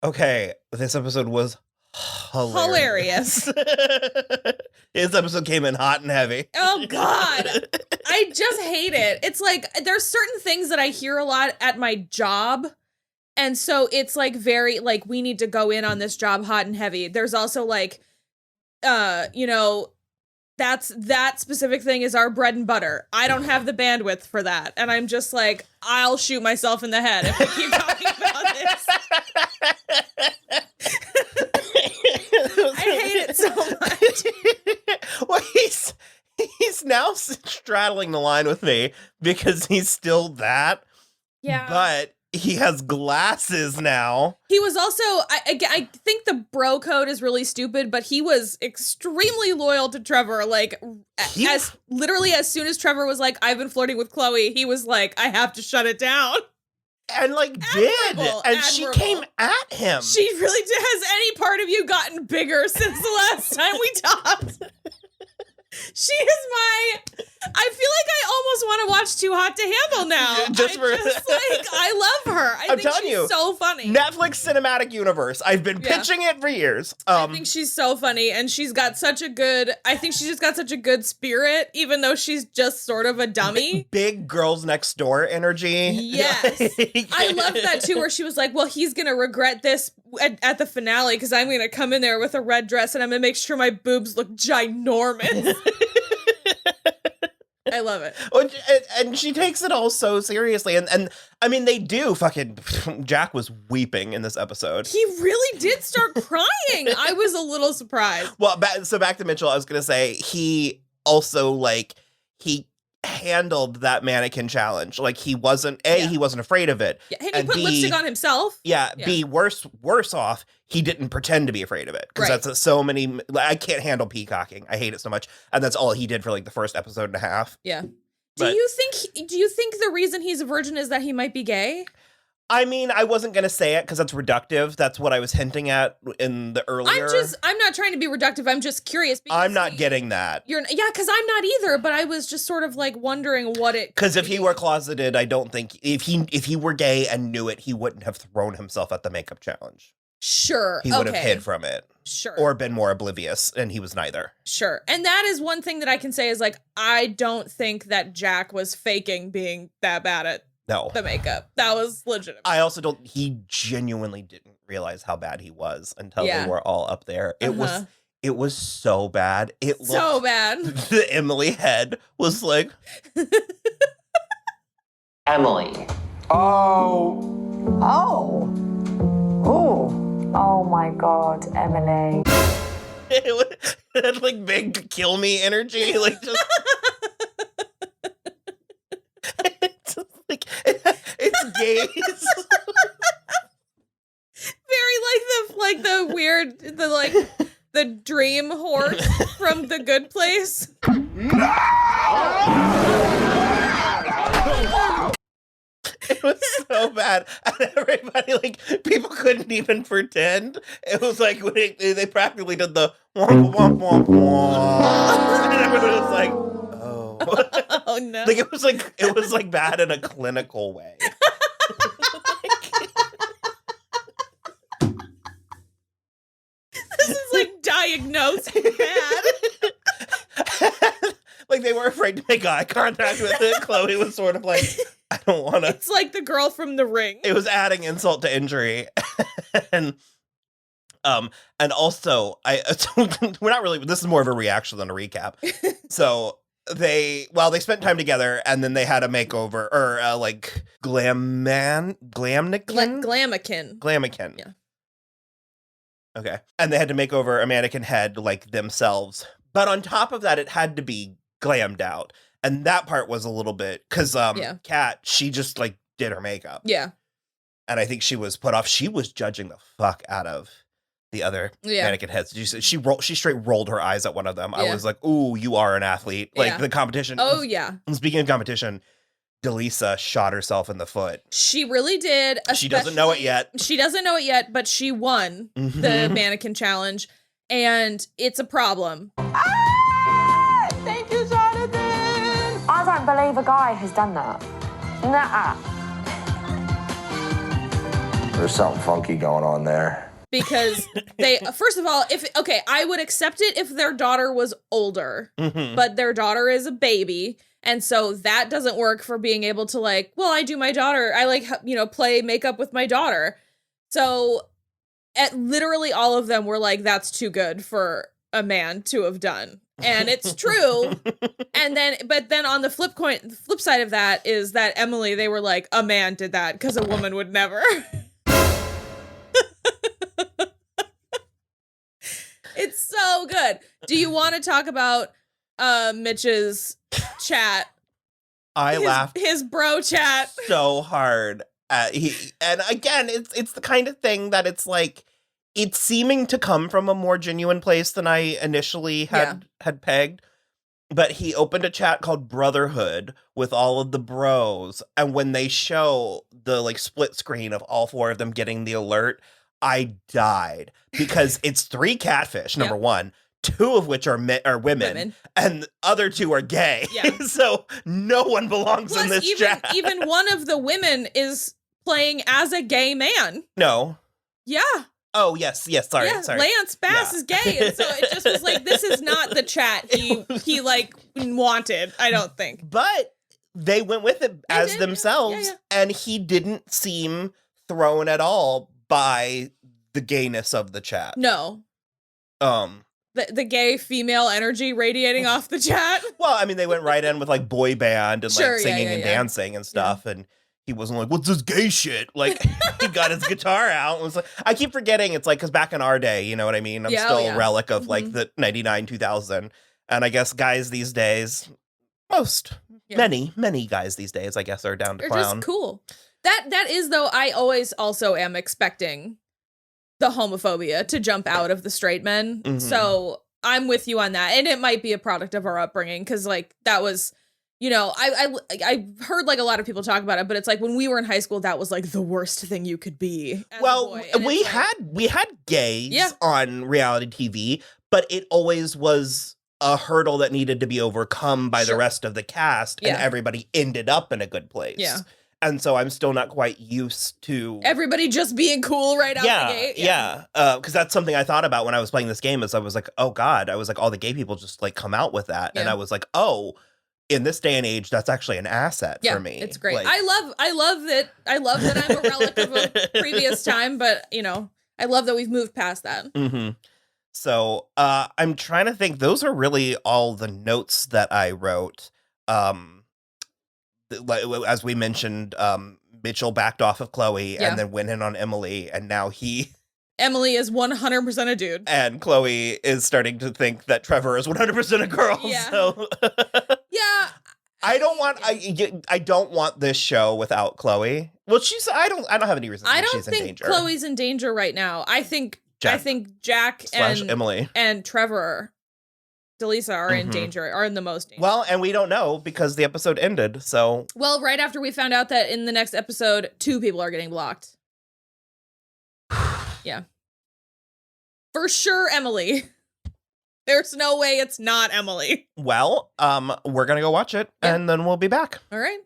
Okay, this episode was hilarious. This episode came in hot and heavy. Oh, God. I just hate it. It's like, there's certain things that I hear a lot at my job. And so it's like very, like, we need to go in on this job hot and heavy. There's also like, you know, that specific thing is our bread and butter. I don't have the bandwidth for that. And I'm just like, I'll shoot myself in the head if we keep talking about this. I hate it so much. Well, he's now straddling the line with me because he's still that. Yeah. But he has glasses now. He was also, I think the bro code is really stupid, but he was extremely loyal to Trevor. Like, as soon as Trevor was like, I've been flirting with Chloe, he was like, I have to shut it down. And like admirable. She came at him. She really did. Has any part of you gotten bigger since the last time we talked? She is I feel like I almost want to watch Too Hot to Handle now. I love her. I think she's so funny. Netflix cinematic universe. I've been pitching it for years. I think she's so funny, and she's got such a good, I think she just got such a good spirit, even though she's just sort of a dummy. Big Girls Next Door energy. Yes. I love that too, where she was like, well, he's going to regret this at the finale because I'm going to come in there with a red dress and I'm going to make sure my boobs look ginormous. I love it. And she takes it all so seriously. And I mean, they do fucking... Jack was weeping in this episode. He really did start crying. I was a little surprised. Well, so back to Mitchell, I was going to say, he also, like, he handled that mannequin challenge. Like, he wasn't, he wasn't afraid of it. Yeah, and he put lipstick on himself. Yeah, B, worse off, he didn't pretend to be afraid of it. Because that's so many, I can't handle peacocking. I hate it so much. And that's all he did for like the first episode and a half. Yeah. Do you think the reason he's a virgin is that he might be gay? I mean, I wasn't going to say it because that's reductive. That's what I was hinting at in the earlier. I'm not trying to be reductive. I'm just curious. I'm not getting that. Because I'm not either, but I was just sort of like wondering what it. Because if he were closeted, I don't think, if he were gay and knew it, he wouldn't have thrown himself at the makeup challenge. Sure. He would have hid from it. Sure. Or been more oblivious, and he was neither. Sure. And that is one thing that I can say is like, I don't think that Jack was faking being that bad at the makeup. That was legitimate. I also don't, he genuinely didn't realize how bad he was until they were all up there. It was so bad. It looked so bad. The Emily head was like Emily. Oh my God, Emily. It had like big kill me energy. Like just it's just like it's gaze. Very like the weird the dream horse from The Good Place. It was so bad. And everybody, like, people couldn't even pretend. It was like, they practically did the womp, womp, womp, womp. And everybody was like, oh. Oh, no. Like, it was like bad in a clinical way. This is like diagnosed bad. Like, they were afraid to make eye contact with it. Chloe was sort of like, I don't want to. It's like the girl from The Ring. It was adding insult to injury. And also, we're not really, this is more of a reaction than a recap. So they spent time together and then they had a makeover or like Glamikin. Yeah. Okay. And they had to make over a mannequin head like themselves. But on top of that, it had to be glammed out. And that part was a little bit, because Kat, she just like did her makeup. Yeah. And I think she was put off. She was judging the fuck out of the other mannequin heads. She straight rolled her eyes at one of them. Yeah. I was like, ooh, you are an athlete. Like the competition. Oh, yeah. Speaking of competition, Delisa shot herself in the foot. She really did. She doesn't know it yet. She doesn't know it yet, but she won the mannequin challenge. And it's a problem. Thank you, Jonathan. I don't believe a guy has done that. Nuh-uh. There's something funky going on there. Because they, first of all, I would accept it if their daughter was older, but their daughter is a baby. And so that doesn't work for being able to like, well, I do my daughter. I like, play makeup with my daughter. So literally all of them were like, that's too good for a man to have done. And it's true. But then on the flip side of that is that Emily, they were like, a man did that because a woman would never. It's so good. Do you want to talk about Mitch's chat? I laughed his bro chat so hard. And again, it's the kind of thing that it's like, it's seeming to come from a more genuine place than I initially had pegged. But he opened a chat called Brotherhood with all of the bros. And when they show the like split screen of all 4 of them getting the alert, I died because it's 3 catfish, number one, 2 of which are women, and the other 2 are gay. Yeah. So no one belongs in this chat. Even one of the women is playing as a gay man. No. Yeah. Oh, yes. Sorry. Lance Bass is gay. And so it just was like, this is not the chat he like wanted, I don't think. But they went with it as themselves, and he didn't seem thrown at all by the gayness of the chat. No. The gay female energy radiating off the chat. Well, I mean, they went right in with like boy band and like singing and dancing and stuff, and he wasn't like, what's this gay shit? Like, he got his guitar out and was like, I keep forgetting, it's like, because back in our day, you know what I mean? I'm still a relic of like the 99, 2000. And I guess guys these days, many guys these days, I guess, are down to clown. They're just cool. That is, though, I always also am expecting the homophobia to jump out of the straight men. So I'm with you on that. And it might be a product of our upbringing, because like that was, I heard like a lot of people talk about it, but it's like when we were in high school, that was like the worst thing you could be. Well, we had gays on reality TV, but it always was a hurdle that needed to be overcome by the rest of the cast, and everybody ended up in a good place. Yeah. And so I'm still not quite used to everybody just being cool right out the gate. Yeah. Because that's something I thought about when I was playing this game, is I was like, oh God, I was like, all the gay people just like come out with that. And I was like, oh, in this day and age, that's actually an asset for me. It's great. Like, I love that I'm a relic of a previous time, but I love that we've moved past that. So I'm trying to think, those are really all the notes that I wrote. As we mentioned, Mitchell backed off of Chloe and then went in on Emily, and now Emily is 100% a dude. And Chloe is starting to think that Trevor is 100% a girl. Yeah. So I don't want this show without Chloe. Well, I don't have any reason to think she's in danger. I don't think Chloe's in danger right now. I think Jack and Emily and Trevor DeLisa are in danger, are in the most danger. Well, and we don't know because the episode ended, so... Well, right after we found out that in the next episode, 2 people are getting blocked. Yeah. For sure, Emily. There's no way it's not Emily. Well, we're gonna go watch it, and then we'll be back. All right.